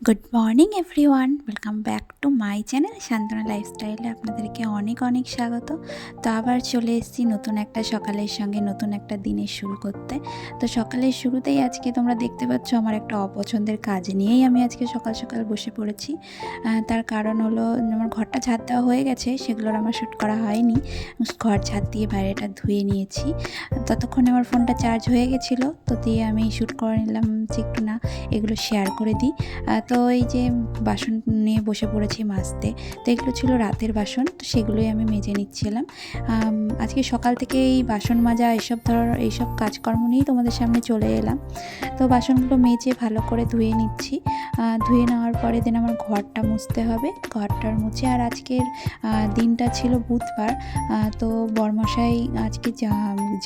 Good morning everyone, welcome back to my channel Shantana লাইফস্টাইলে আপনাদেরকে অনেক অনেক স্বাগত। তো আবার চলে এসেছি নতুন একটা সকালের সঙ্গে নতুন একটা দিনের শুরু করতে। তো সকালের শুরুতেই আজকে তোমরা দেখতে পাচ্ছ আমার একটা অপছন্দের কাজ নিয়েই আমি আজকে সকাল সকাল বসে পড়েছি। তার কারণ হলো আমার ঘরটা ঝাড় দেওয়া হয়ে গেছে, সেগুলোর আমার শ্যুট করা হয়নি। ঘর ঝাড় দিয়ে বাইরেটা ধুয়ে নিয়েছি। ততক্ষণে আমার ফোনটা চার্জ হয়ে গেছিলো, তো দিয়ে আমি শ্যুট করে নিলাম যে একটু না এগুলো শেয়ার করে দিই। তো এই যে বাসন নিয়ে বসে পড়েছি মাজতে। তো এগুলো ছিল রাতের বাসন, তো সেগুলোই আমি মেজে নিচ্ছিলাম। আজকে সকাল থেকে এই বাসন মাজা এইসব কাজকর্ম নিয়েই তোমাদের সামনে চলে এলাম। তো বাসনগুলো মেজে ভালো করে ধুয়ে নিচ্ছি। ধুয়ে নেওয়ার পরে দিন আমার ঘরটা মুছতে হবে, ঘরটার মুছে। আর আজকের দিনটা ছিল বুধবার, তো বরমশাই আজকে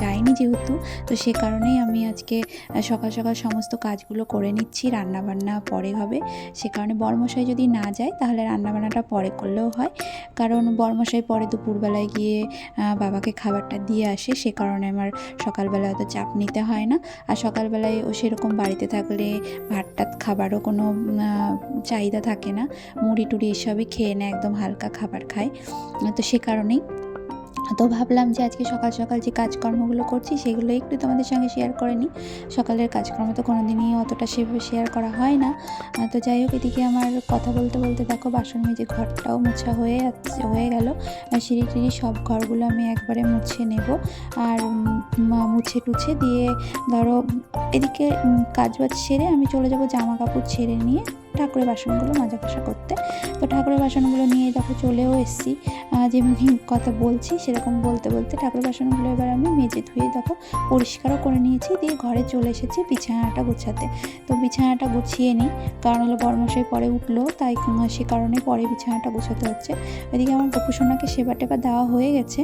যায়নি যেহেতু, তো সে কারণেই আমি আজকে সকাল সকাল সমস্ত কাজগুলো করে নিচ্ছি। রান্নাবান্না পরে হবে, সে কারণে বরমশাই যদি না যায় তাহলে রান্নাবান্নাটা পরে করলেও হয়, কারণ বরমশাই পরে দুপুরবেলায় গিয়ে বাবাকে খাবারটা দিয়ে আসে। সে কারণে আমার সকালবেলা অত চাপ নিতে হয় না। আর সকালবেলায় ও সেরকম বাড়িতে থাকলে ভাত টাত খাবারও কোনো চাহিদা থাকে না, মুড়ি টুড়ি এসবই খেয়ে নেয়, একদম হালকা খাবার খায়। তো সে কারণেই তো ভাবলাম যে আজকে সকাল সকাল যে কাজকর্মগুলো করছি সেগুলো একটু তোমাদের সঙ্গে শেয়ার করে নিই। সকালের কাজকর্ম তো কোনো দিনই অতটা সেভাবে শেয়ার করা হয় না। তো যাই হোক, এদিকে আমার কথা বলতে বলতে দেখো বাসন মেজে ঘরটাও মোছা হয়ে গেল। সিঁড়ি টিড়ি সব ঘরগুলো আমি একবারে মুছে নেব। আর মুছে টুছে দিয়ে ধরো এদিকে কাজ বাজ সেরে আমি চলে যাব জামা কাপড় ছেড়ে নিয়ে ঠাকুরের বাসনগুলো মাজা ঘষা করতে। তো ঠাকুরের বাসনগুলো নিয়ে দেখো চলেও এসেছি। যেমনি কথা বলছি সেরকম বলতে বলতে ঠাকুরের বাসনগুলো এবার আমি মেজে ধুয়ে দেখো পরিষ্কারও করে নিয়েছি, দিয়ে ঘরে চলে এসেছি বিছানাটা গোছাতে। তো বিছানাটা গুছিয়ে নিই, কারণ হলো বরমশাই পরে উঠলো, তাই সে কারণে পরে বিছানাটা গোছাতে হচ্ছে। এদিকে আমার গোপুসোনাকে সেবা টেবা দেওয়া হয়ে গেছে,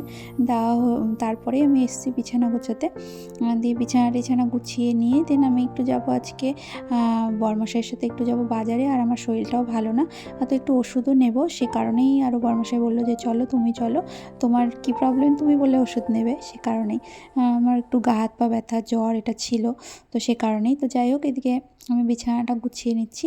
তারপরেই আমি এসেছি বিছানা গোছাতে। দিয়ে বিছানা গুছিয়ে নিয়ে দেন আমি একটু যাব আজকে বরমশাইয়ের সাথে একটু যাব বাজারে। আর আমার শরীরটাও ভালো না, তো একটু ওষুধও নেব, সে কারণেই আরও বরমশাই বললো যে চলো তুমি চলো, তোমার কি প্রবলেম তুমি বলে ওষুধ নেবে, সে কারণেই। আমার একটু গা হাত পা ব্যথা জ্বর এটা ছিল, তো সে কারণেই। তো যাই হোক, এদিকে আমি বিছানাটা গুছিয়ে নিচ্ছি,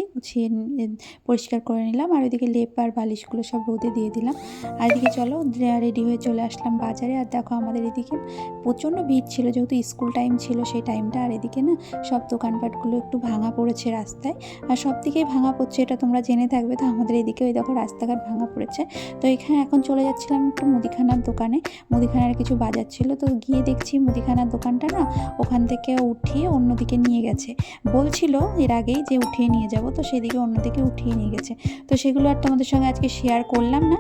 পরিষ্কার করে নিলাম। আর ওইদিকে লেপ আর বালিশগুলো সব রোদে দিয়ে দিলাম। আর এদিকে চলো রেডি হয়ে চলে আসলাম বাজারে। আর দেখো আমাদের এদিকে প্রচণ্ড ভিড় ছিল, যেহেতু স্কুল টাইম ছিল সেই টাইমটা। আর এদিকে না সব দোকানপাটগুলো একটু ভাঙা পড়েছে রাস্তায়, আর সব দিকেই ভাঙা পড়ছে, এটা তোমরা জেনে থাকবে। তো আমাদের এদিকে ওই দেখো রাস্তাঘাট ভাঙা পড়েছে। তো এখানে এখন চলে যাচ্ছিলাম একটু মুদিখানার দোকানে, মুদিখানার কিছু বাজার ছিল। তো গিয়ে দেখছি মুদিখানার দোকানটা না ওখান থেকে উঠিয়ে অন্যদিকে নিয়ে গেছে। বলছিল এর আগেই যে উঠিয়ে নিয়ে যাব, তো সেদিকে অন্যদিকে উঠিয়ে নিয়ে গেছে। তো সেগুলো আর তোমাদের সঙ্গে আজকে শেয়ার করলাম না।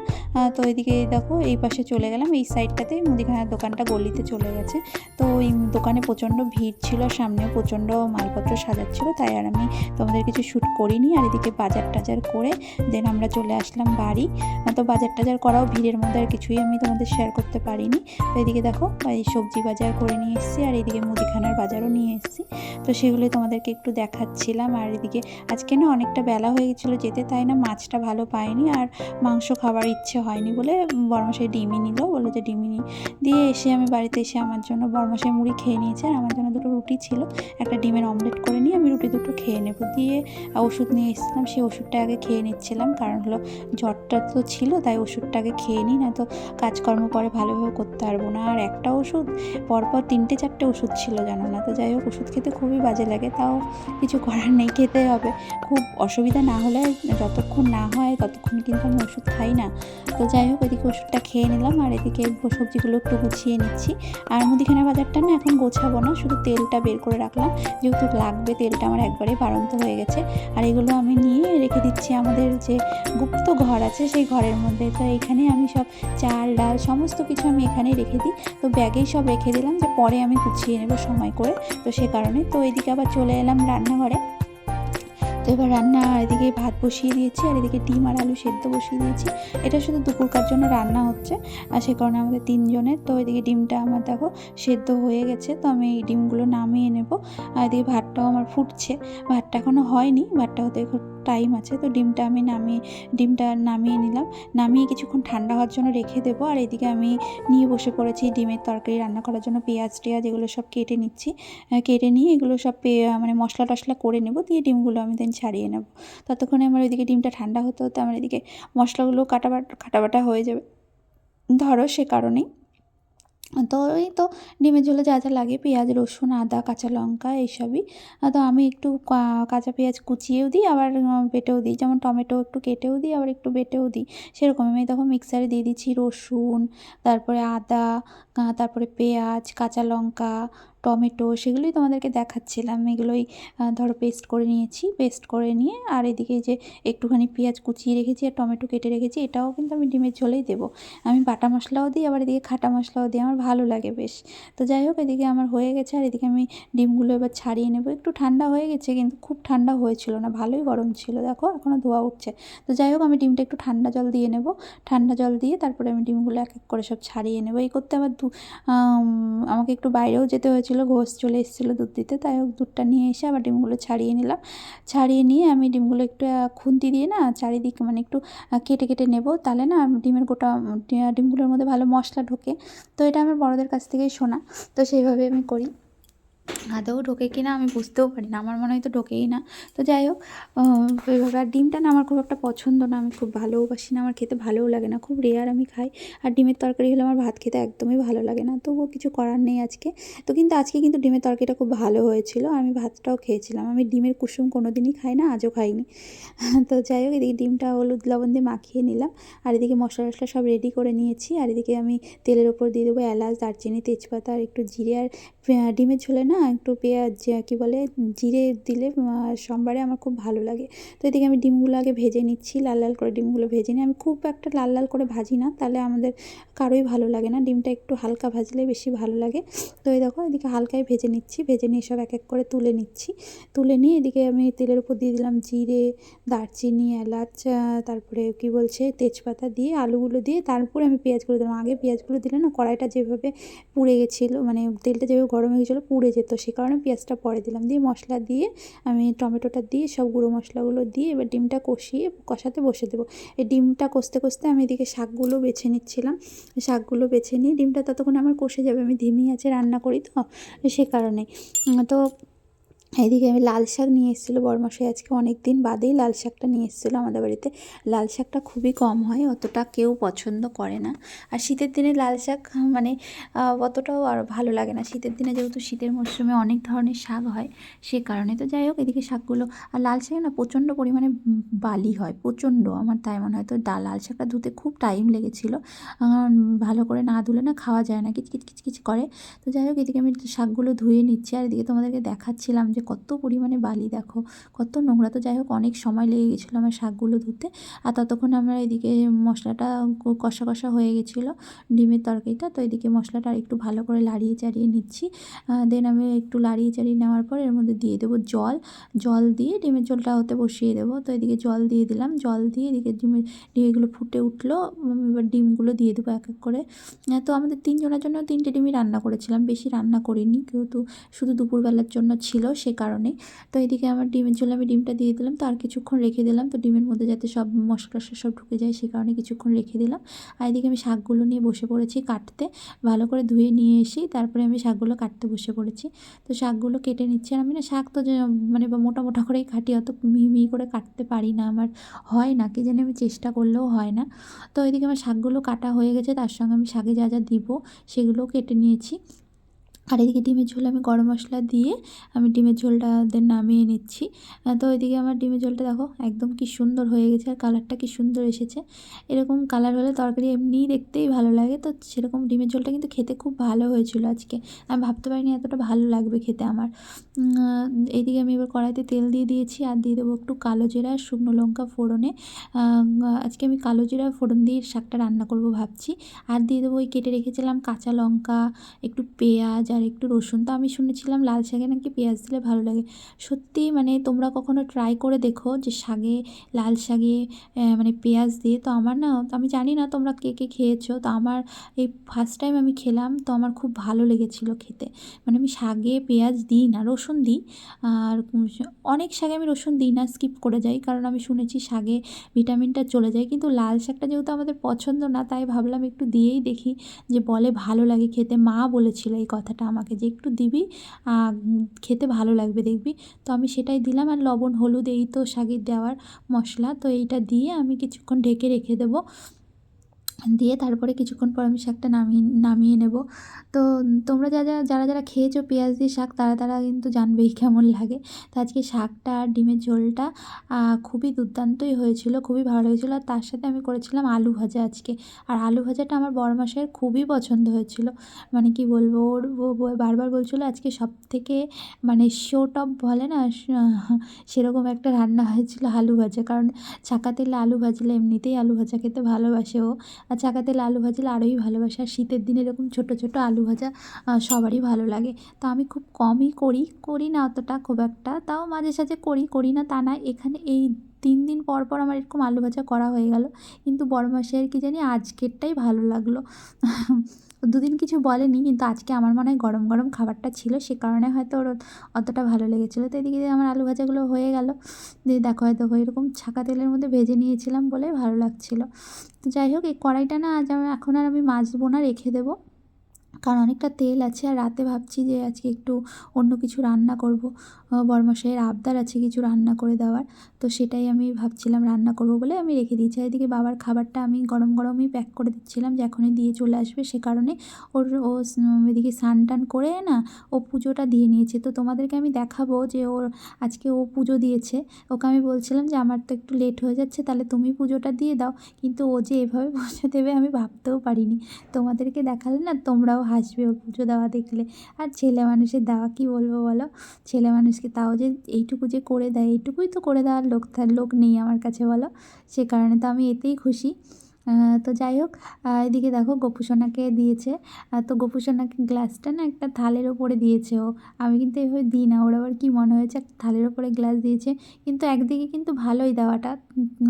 তো এদিকে দেখো এই পাশে চলে গেলাম, এই সাইডটাতে মুদিখানার দোকানটা গলিতে চলে গেছে। তো ওই দোকানে প্রচণ্ড ভিড় ছিল, সামনে প্রচণ্ড মালপত্র সাজাচ্ছিল, তাই আর আমি তোমাদের কিছু শ্যুট করিনি। আর এদিকে বাজার টাজার করে দেন আমরা চলে আসলাম বাড়ি। তো বাজার টাজার করাও ভিড়ের মধ্যে আর কিছুই আমি তোমাদের শেয়ার করতে পারিনি। তো এদিকে দেখো এই সবজি বাজার করে নিয়ে এসেছি, আর এদিকে মুদিখানার বাজারও নিয়ে এসেছি। তো সেগুলোই তোমাদেরকে একটু দেখাচ্ছিলাম। আর এদিকে আজকে না অনেকটা বেলা হয়ে গেছিলো যেতে, তাই না মাছটা ভালো পাইনি, আর মাংস খাবার ইচ্ছে হয়নি বলে বরমশাই ডিমই নিল, বললো যে ডিমই দিয়ে এসে আমি বাড়িতে এসে আমার জন্য বরমশাই মুড়ি খেয়ে নিয়েছে, আর আমার জন্য দুটো রুটি ছিল, একটা ডিমের অমলেট করে নিয়ে আমি রুটি দুটো খেয়ে নেব। দিয়ে ওষুধ নিয়ে এসেছিলাম, সেই ওষুধটা আগে খেয়ে নিচ্ছিলাম, কারণ হলো জ্বরটা তো ছিল, তাই ওষুধটা আগে খেয়ে নিই, না তো কাজকর্ম পরে ভালোভাবে করতে পারবো না। আর একটা ওষুধ পরপর 3-4টে ওষুধ ছিল জানো না। তো যাই হোক, ওষুধ খেতে খুবই বাজে লাগে, তাও কিছু করার নেই, খেতে হবে। খুব অসুবিধা না হলে যতক্ষণ না হয় ততক্ষণ কিন্তু আমি ওষুধ খাই না। তো যাই হোক, এদিকে ওষুধটা খেয়ে নিলাম, আর এদিকে সবজিগুলো একটু গুছিয়ে নিচ্ছি। আর মুদিখানা বাজারটা না এখন গোছাবো না, শুধু তেলটা বের করে রাখলাম, যেহেতু লাগবে তেলটা আমার একবারে বাড়ন্ত হয়ে গেছে। আর এগুলো আমি নিয়ে রেখে দিচ্ছি আমাদের যে গুপ্ত ঘর আছে সেই ঘরের মধ্যে। তো এখানে আমি সব চাল ডাল সমস্ত কিছু আমি এখানেই রেখে দিই। তো ব্যাগেই সব রেখে দিলাম, যে পরে আমি গুছিয়ে নেব সময় করে। তো সে কারণে তো এদিকে আবার চলে এলাম রান্নাঘরে। তো এবার রান্না এদিকে ভাত বসিয়ে দিয়েছি, আর এদিকে ডিম আর আলু সেদ্ধ বসিয়ে দিয়েছি। এটা শুধু দুপুরকার জন্য রান্না হচ্ছে, আর সে কারণে আমাদের 3 জনের। তো এদিকে ডিমটা আমার দেখো সেদ্ধ হয়ে গেছে, তো আমি এই ডিমগুলো নামিয়ে নেব। আর এদিকে ভাতটাও আমার ফুটছে, ভাতটা এখনও হয়নি, ভাতটা হতে টাইম আছে। তো ডিমটা নামিয়ে নিলাম। নামিয়ে কিছুক্ষণ ঠান্ডা হওয়ার জন্য রেখে দেবো। আর এদিকে আমি নিয়ে বসে পড়েছি ডিমের তরকারি রান্না করার জন্য। পেঁয়াজ টেয়াজ এগুলো সব কেটে নিচ্ছি। কেটে নিয়ে এগুলো সব মানে মশলা টশলা করে নেব, দিয়ে ডিমগুলো আমি দেন ছাড়িয়ে নেব। ততক্ষণে আমার ওইদিকে ডিমটা ঠান্ডা হতে হতে আমার এদিকে মশলাগুলো কাটাবাটা হয়ে যাবে ধরো, সে কারণেই। তো এই তো ডিমের ঝোলে যা যা লাগে পেঁয়াজ, রসুন, আদা, কাঁচা লঙ্কা এইসবই। তো আমি একটু কাঁচা পেঁয়াজ কুচিয়েও দিই, আবার বেটেও দিই। যেমন টমেটো একটু কেটেও দিই, আবার একটু বেটেও দিই। সেরকম আমি তখন মিক্সারে দিয়ে দিচ্ছি রসুন, তারপরে আদা, তারপরে পেঁয়াজ, কাঁচা লঙ্কা, টমেটো, সেগুলোই তোমাদেরকে দেখাচ্ছিলাম। এগুলোই ধরো পেস্ট করে নিয়েছি। পেস্ট করে নিয়ে আর এদিকে যে একটুখানি পেঁয়াজ কুচিয়ে রেখেছি আর টমেটো কেটে রেখেছি, এটাও কিন্তু আমি ডিমের ঝোলেই দেবো। আমি বাটা মশলাও দিই, আবার এদিকে খাটা মশলাও দিই, আমার ভালো লাগে বেশ। তো যাই হোক, এদিকে আমার হয়ে গেছে। আর এদিকে আমি ডিমগুলো এবার ছাড়িয়ে নেব। একটু ঠান্ডা হয়ে গেছে, কিন্তু খুব ঠান্ডা হয়েছিল না, ভালোই গরম ছিল, দেখো এখনও ধোয়া উঠছে। তো যাই হোক, আমি ডিমটা একটু ঠান্ডা জল দিয়ে নেব। ঠান্ডা জল দিয়ে তারপরে আমি ডিমগুলো এক এক করে সব ছাড়িয়ে নেব। এই করতে আবার আমাকে একটু বাইরেও যেতে হয়েছিল, ঘোষ চলে এসেছিলো দুধ দিতে। তাই হোক, দুধটা নিয়ে এসে আবার ডিমগুলো ছাড়িয়ে নিলাম। ছাড়িয়ে নিয়ে আমি ডিমগুলো একটু খুন্তি দিয়ে না চারিদিকে মানে একটু কেটে কেটে নেব, তাহলে না ডিমের গোটা ডিমগুলোর মধ্যে ভালো মশলা ঢোকে। তো এটা আমার বড়দের কাছ থেকেই শোনা, তো সেইভাবে আমি করি। আদৌ ঢোকে কি না আমি বুঝতেও পারি না, আমার মনে হয় তো ঢোকেই না। তো যাই হোক, এইভাবে। আর ডিমটা না আমার খুব একটা পছন্দ না, আমি খুব ভালোবাসি না, আমার খেতে ভালোও লাগে না, খুব রেয়ার আমি খাই। আর ডিমের তরকারি হলে আমার ভাত খেতে একদমই ভালো লাগে না, তবুও কিছু করার নেই আজকে। তো কিন্তু আজকে কিন্তু ডিমের তরকারিটা খুব ভালো হয়েছিল, আমি ভাতটাও খেয়েছিলাম। আমি ডিমের কুসুম কোনো দিনই খাই না, আজও খাইনি। তো যাই হোক, এদিকে ডিমটা হলুদ লবণ দিয়ে মাখিয়ে নিলাম। আর এদিকে মশলা টশলা সব রেডি করে নিয়েছি। আর এদিকে আমি তেলের ওপর দিয়ে দেবো এলাচ, দারচিনি, তেজপাতা আর একটু জিরে। আর ডিমের ঝোলে না একটু পেঁয়াজ কী বলে জিরে দিলে সোমবারে আমার খুব ভালো লাগে। তো এদিকে আমি ডিমগুলো আগে ভেজে নিচ্ছি, লাল লাল করে ডিমগুলো ভেজে নিই। আমি খুব একটা লাল লাল করে ভাজি না, তাহলে আমাদের কারোই ভালো লাগে না। ডিমটা একটু হালকা ভাজলে বেশি ভালো লাগে। তো এই দেখো, এদিকে হালকায় ভেজে নিচ্ছি, ভেজে নিয়ে সব এক এক করে তুলে নিচ্ছি। তুলে নিয়ে এদিকে আমি তেলের উপর দিয়ে দিলাম জিরে, দারচিনি, এলাচ, তারপরে কী বলছে তেজপাতা দিয়ে আলুগুলো দিয়ে তারপরে আমি পেঁয়াজগুলো দিলাম। আগে পেঁয়াজগুলো দিলে না কড়াইটা যেভাবে পুড়ে গেছিলো, মানে তেলটা যেভাবে গরম হয়ে গেছিলো পুড়ে যেত, সে কারণে পেঁয়াজটা পরে দিলাম। দিয়ে মশলা দিয়ে আমি টমেটোটা দিয়ে সব গুঁড়ো মশলাগুলো দিয়ে এবার ডিমটা কষাতে বসে দেবো। এই ডিমটা কষতে কষতে আমি এদিকে শাকগুলো বেছে নিচ্ছিলাম। শাকগুলো বেছে নিয়ে ডিমটা ততক্ষণ আমার কষে যাবে, আমি ধিমি আঁচে রান্না করি তো, সে কারণে। তো এদিকে আমি লাল শাক নিয়ে এসেছিলো বড়মশাই, আজকে অনেক দিন বাদেই লাল শাকটা নিয়ে এসেছিলো আমাদের বাড়িতে। লাল শাকটা খুবই কম হয়, অতটা কেউ পছন্দ করে না। আর শীতের দিনে লাল শাক মানে অতটাও আর ভালো লাগে না। শীতের দিনে যেহেতু শীতের মরশুমে অনেক ধরনের শাক হয়, সে কারণে। তো যাই হোক, এদিকে শাকগুলো আর লাল শাকে না প্রচণ্ড পরিমাণে বালি হয়, প্রচণ্ড, আমার তাই মনে হয়। তো লাল শাকটা ধুতে খুব টাইম লেগেছিলো, ভালো করে না ধুলে না খাওয়া যায় না, কিচকিচ কিচকিচ করে। তো যাই হোক, এদিকে আমি শাকগুলো ধুয়ে নিচ্ছি। আর এদিকে তোমাদেরকে দেখাচ্ছিলাম যে কত পরিমাণে বালি, দেখো কত নোংরা। তো যাই হোক, অনেক সময় লেগে গেছিলো আমার শাকগুলো ধুতে। আর ততক্ষণ আমরা এদিকে মশলাটা কষা কষা হয়ে গেছিলো ডিমের তরকারিটা। তো এদিকে মশলাটা একটু ভালো করে লাড়িয়ে চাড়িয়ে নিচ্ছি। দেন আমি একটু লাড়িয়ে চাড়িয়ে নেওয়ার পর এর মধ্যে দিয়ে দেবো জল। জল দিয়ে ডিমের ঝোলটা হতে বসিয়ে দেবো। তো এদিকে জল দিয়ে দিলাম, জল দিয়ে এদিকে ডিমগুলো ফুটে উঠলো। এবার ডিমগুলো দিয়ে দেবো এক এক করে। তো আমাদের 3 জনের জন্য 3টে ডিমই রান্না করেছিলাম, বেশি রান্না করিনি, যেহেতু শুধু দুপুরবেলার জন্য ছিল, সে কারণে। তো এদিকে আমার ডিমের ঝোলে আমি ডিমটা দিয়ে দিলাম। তো আর কিছুক্ষণ রেখে দিলাম, তো ডিমের মধ্যে যাতে সব মশলা টশলা সব ঢুকে যায়, সে কারণে কিছুক্ষণ রেখে দিলাম। আর এদিকে আমি শাকগুলো নিয়ে বসে পড়েছি কাটতে। ভালো করে ধুয়ে নিয়ে এসেই তারপরে আমি শাকগুলো কাটতে বসে পড়েছি। তো শাকগুলো কেটে নিচ্ছি। আর আমি না শাক তো যে মানে মোটা মোটা করেই কাটি, অত মিহি মিহি করে কাটতে পারি না, আমার হয় না, কি জানি আমি চেষ্টা করলেও হয় না। তো এদিকে আমার শাকগুলো কাটা হয়ে গেছে, তার সঙ্গে আমি শাকে যা যা দিব সেগুলোও কেটে নিয়েছি। আর এদিকে ডিমের ঝোলে আমি গরম মশলা দিয়ে আমি ডিমের ঝোলটা নামিয়ে নিচ্ছি। তো এদিকে আমার ডিমের ঝোলটা দেখো একদম কি সুন্দর হয়ে গেছে, আর কালারটা কি সুন্দর এসেছে। এরকম কালার হলে তরকারি এমনিই দেখতেই ভালো লাগে। তো সেরকম ডিমের ঝোলটা কিন্তু খেতে খুব ভালো হয়েছিল আজকে, আমি ভাবতে পারিনি এতটা ভালো লাগবে খেতে আমার। এইদিকে আমি এবার কড়াইতে তেল দিয়ে দিয়েছি, আর দিয়ে দেবো একটু কালো জিরা আর শুকনো লঙ্কা ফোড়নে। আজকে আমি কালো জিরা ফোড়ন দিয়ে শাকটা রান্না করব ভাবছি। আর দিয়ে দেবো ওই কেটে রেখেছিলাম কাঁচা লঙ্কা, একটু পেঁয়াজ আর আর একটু রসুন। তো আমি শুনেছিলাম লাল শাকে নাকি পেঁয়াজ দিলে ভালো লাগে। সত্যিই মানে তোমরা কখনো ট্রাই করে দেখো যে শাকে, লাল শাকে মানে পেঁয়াজ দিয়ে। তো আমার না, আমি জানি না তোমরা কে কে খেয়েছো, তো আমার এই ফার্স্ট টাইম আমি খেলাম, তো আমার খুব ভালো লেগেছিলো খেতে। মানে আমি শাকে পেঁয়াজ দিই না, রসুন দিই। আর অনেক শাকে আমি রসুন দিই না, স্কিপ করে যাই, কারণ আমি শুনেছি শাকে ভিটামিনটা চলে যায়। কিন্তু লাল শাকটা যেহেতু আমাদের পছন্দ না, তাই ভাবলাম একটু দিয়েই দেখি, যে বলে ভালো লাগে খেতে। মা বলেছিল এই কথাটা আমাকে, যে একটু দিবি, খেতে ভালো লাগবে দেখবি। তো আমি সেটাই দিলাম। আর লবণ হলুদ এই তো শাকের দেওয়ার মশলা, তো এইটা দিয়ে আমি কিছুক্ষণ ঢেকে রেখে দেবো। দিয়ে তারপরে কিছুক্ষণ পর আমি শাকটা নামিয়ে নেব। তো তোমরা যারা খেয়েছো পেঁয়াজ দিয়ে শাক, তারা কিন্তু জানবেই কেমন লাগে। তো আজকে শাকটা আর ডিমের ঝোলটা খুবই দুর্দান্তই হয়েছিল, খুবই ভালো লেগেছিলো। আর তার সাথে আমি করেছিলাম আলু ভাজা আজকে। আর আলু ভাজাটা আমার বড়মাসের খুবই পছন্দ হয়েছিল। মানে কি বলবো, ও বারবার বলছিলো আজকে সবথেকে মানে শো টপ বলে না, সেরকম একটা রান্না হয়েছিল আলু ভাজা। কারণ ছাঁকা তেলে আলু ভাজলে এমনিতেই আলু ভাজা খেতে ভালোবাসে ও। আর চাকা তেলে আলু ভাজলে আরোই ভালোবাসে। আর শীতের দিনে এরকম ছোটো ছোটো আলু ভাজা সবারই ভালো লাগে। তো আমি খুব কমই করি না অতটা, খুব একটা, তাও মাঝে সাঝে করি না তা না। এখানে এই 3 দিন পর পর আমার এরকম আলু ভাজা করা হয়ে গেল। কিন্তু বড় মাসির কি জানি আজকেরটাই ভালো লাগলো। 2 দিন কিছু বলেনি, কিন্তু আজকে আমার মনে হয় গরম গরম খাবারটা ছিল, সে কারণে হয়তো ওর অতটা ভালো লেগেছিলো। তো এদিকে আমার আলু ভাজাগুলো হয়ে গেল। দিয়ে দেখো হয়তো এরকম ছাঁকা তেলের মধ্যে ভেজে নিয়েছিলাম বলে ভালো লাগছিলো। তো যাই হোক, এই কড়াইটা না আজ এখন আর আমি মাজবো না, রেখে দেবো। কারণ অনেকটা তেল আছে। আর রাতে ভাবছি যে আজকে একটু অন্য কিছু রান্না করব। বড়মশাইয়ের আবদার আছে কিছু রান্না করে দেওয়ার। তো সেটাই আমি ভাবছিলাম রান্না করব বলে আমি রেখে দিয়েছি। আর এদিকে বাবার খাবারটা আমি গরম গরমই প্যাক করে দিচ্ছিলাম, যে এখনই দিয়ে চলে আসবে, সে কারণে ও এদিকে স্নান টান করে না ও পুজোটা দিয়ে নিয়েছে। তো তোমাদেরকে আমি দেখাবো যে আজকে ও পুজো দিয়েছে। ওকে আমি বলছিলাম যে আমার তো একটু লেট হয়ে যাচ্ছে, তাহলে তুমি পুজোটা দিয়ে দাও। কিন্তু ও যে এভাবে পুজো দেবে আমি ভাবতেও পারিনি। তোমাদেরকে দেখালে না তোমরাও হাসবে ওর পুজো দেওয়া দেখলে। আর ছেলে মানুষের দেওয়া কী বলবো বলো, ছেলে মানুষকে তাও যে এইটুকু যে করে দেয়, এইটুকুই তো করে দেওয়ার লোক নেই আমার কাছে বলো। সে কারণে তো আমি এতেই খুশি। তো যাই হোক, এদিকে দেখো গোপুসোনাকে দিয়েছে। তো গোপুসোনাকে গ্লাসটা না একটা থালের ওপরে দিয়েছে ও। আমি কিন্তু এভাবে দিই না, ওর আবার কী মনে হয়েছে একটা থালের ওপরে গ্লাস দিয়েছে। কিন্তু একদিকে কিন্তু ভালোই দেওয়াটা,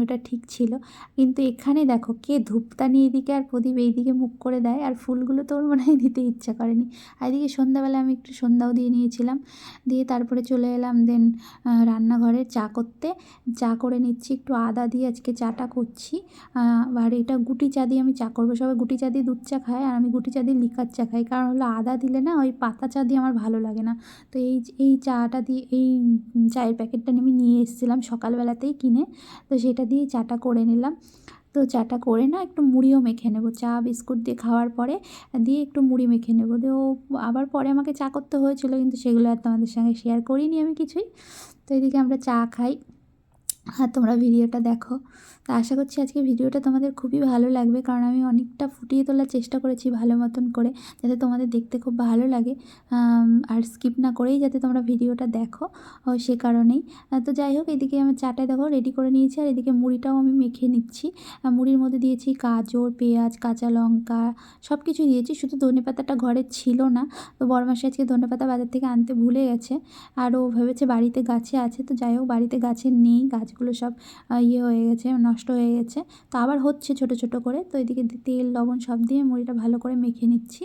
ওটা ঠিক ছিল। কিন্তু এখানে দেখো কে ধূপদানি এদিকে আর প্রদীপ এইদিকে মুখ করে দেয়, আর ফুলগুলো তো ওর মনে হয় দিতে ইচ্ছা করেনি। আর এদিকে সন্ধ্যাবেলা আমি একটু সন্ধ্যাও দিয়ে নিয়েছিলাম। দিয়ে তারপরে চলে এলাম দেন রান্নাঘরে চা করতে। চা করে নিচ্ছি, একটু আদা দিয়ে আজকে চাটা করছি। আর এটা গুটি চা দিয়ে আমি চা করবো। সবাই গুটি চা দিয়ে দুধ চা খায়, আর আমি গুটি চা দিয়ে লিকার চা খাই। কারণ হলো আদা দিলে না ওই পাতা চা দিয়ে আমার ভালো লাগে না। তো এই চাটা দিয়ে, এই চায়ের প্যাকেটটা আমি নিয়ে এসেছিলাম সকালবেলাতেই কিনে। তো সেটা দিয়ে চাটা করে নিলাম। তো চাটা করে না একটু মুড়িও মেখে নেবো। চা বিস্কুট দিয়ে খাওয়ার পরে দিয়ে একটু মুড়ি মেখে নেবো। তো আবার পরে আমাকে চা করতে হয়েছিল, কিন্তু সেগুলো আর তোমাদের সঙ্গে শেয়ার করিনি আমি কিছুই। তো এদিকে আমরা চা খাই, আর তোমরা ভিডিওটা দেখো। তো আশা করছি আজকে ভিডিওটা তোমাদের খুবই ভালো লাগবে, কারণ আমি অনেকটা ফুটিয়ে তোলার চেষ্টা করেছি ভালো মতন করে, যাতে তোমাদের দেখতে খুব ভালো লাগে। আর স্কিপ না করেই যাতে তোমরা ভিডিওটা দেখো, সে কারণেই। তো যাই হোক, এদিকে আমার চাটা দেখো রেডি করে নিয়েছি। আর এদিকে মুড়িটাও আমি মেখে নিচ্ছি। মুড়ির মধ্যে দিয়েছি গাজর, পেঁয়াজ, কাঁচা লঙ্কা, সব কিছু দিয়েছি। শুধু ধনেপাতাটা ঘরে ছিল না, তো বড়মাসি আজকে ধনেপাতা বাজার থেকে আনতে ভুলে গেছে। আর ও ভেবেছে বাড়িতে গাছে আছে। তো যাই হোক, বাড়িতে গাছে নেই, গাছগুলো সব হয়ে গেছে, নষ্ট হয়ে গেছে। তো আবার হচ্ছে ছোটো ছোটো করে। তো এদিকে তেল লবণ সব দিয়ে মুড়িটা ভালো করে মেখে নিচ্ছি।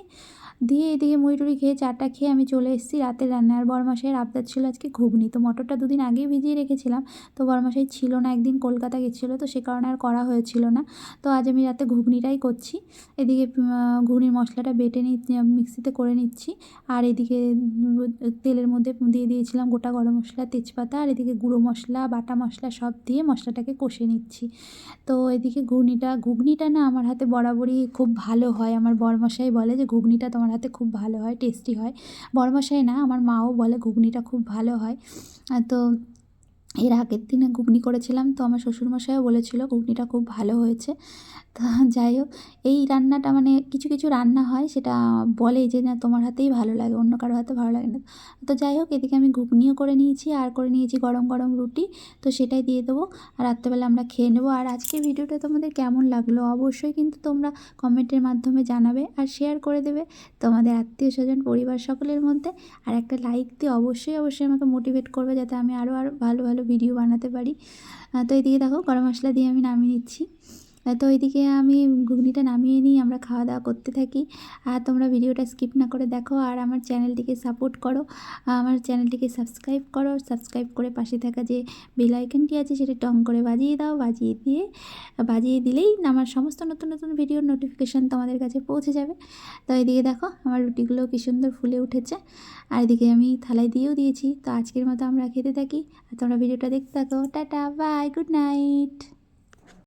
দিয়ে এদিকে মুড়ি টুড়ি খেয়ে চাটা খেয়ে আমি চলে এসেছি রাতের রান্নায়। আর বড়মশাইয়ের আবদার ছিল আজকে ঘুগনি। তো মটরটা 2 দিন আগেই ভিজিয়ে রেখেছিলাম। তো বড়মশাই ছিল না, একদিন কলকাতা গেছিলো, তো সে কারণে আর করা হয়েছিল না। তো আজ আমি রাতে ঘুগনিটাই করছি। এদিকে ঘুগনির মশলাটা বেটে মিক্সিতে করে নিচ্ছি। আর এদিকে তেলের মধ্যে দিয়ে দিয়েছিলাম গোটা গরম মশলা, তেজপাতা, আর এদিকে গুঁড়ো মশলা, বাটা মশলা সব দিয়ে মশলাটাকে কষে নিচ্ছি। তো এদিকে ঘুগনিটা না আমার হাতে বরাবরই খুব ভালো হয়। আমার বড়মশাই বলে যে ঘুগনিটা তোমার হাতে খুব ভালো হয়, টেস্টি হয়। বড়মশাই না, আমার মাও বলে ঘুগনিটা খুব ভালো হয়। তো এর আগের দিনে ঘুগনি করেছিলাম, তো আমার শ্বশুরমশাইও বলেছিল ঘুগনিটা খুব ভালো হয়েছে। তো যাই হোক, এই রান্নাটা মানে কিছু কিছু রান্না হয় সেটা বলে যে না তোমার হাতেই ভালো লাগে, অন্য কারো হাতে ভালো লাগে না। তো যাই হোক, এদিকে আমি ঘুগনিও করে নিয়েছি আর করে নিয়েছি গরম গরম রুটি। তো সেটাই দিয়ে দেবো আর রাত্রেবেলা আমরা খেয়ে নেবো। আর আজকের ভিডিওটা তোমাদের কেমন লাগলো অবশ্যই কিন্তু তোমরা কমেন্টের মাধ্যমে জানাবে আর শেয়ার করে দেবে তোমাদের আত্মীয় স্বজন পরিবার সকলের মধ্যে। আর একটা লাইক দিয়ে অবশ্যই অবশ্যই আমাকে মোটিভেট করবে যাতে আমি আরও ভালো ভালো ভিডিও বানাতে পারি। তো এদিকে দেখো গরম মশলা দিয়ে আমি নামিয়ে নিচ্ছি। তো এদিকে আমি ঘুগনিটা নামিয়ে নিই, আমরা খাওয়া দাওয়া করতে থাকি। আর তোমরা ভিডিওটা স্কিপ না করে দেখো আর আমার চ্যানেলটিকে সাপোর্ট করো, আমার চ্যানেলটিকে সাবস্ক্রাইব করো, সাবস্ক্রাইব করে পাশে থাকা যে বেল আইকনটি আছে সেটা টং করে বাজিয়ে দাও, বাজিয়ে দিলেই আমার সমস্ত নতুন নতুন ভিডিওর নোটিফিকেশান তোমাদের কাছে পৌঁছে যাবে। তো এদিকে দেখো আমার রুটিগুলো কী সুন্দর ফুলে উঠেছে আর এদিকে আমি থালায় দিয়েও দিয়েছি। তো আজকের মতো আমরা খেতে থাকি আর তোমরা ভিডিওটা দেখতে থাকো। Tata, bye, good night.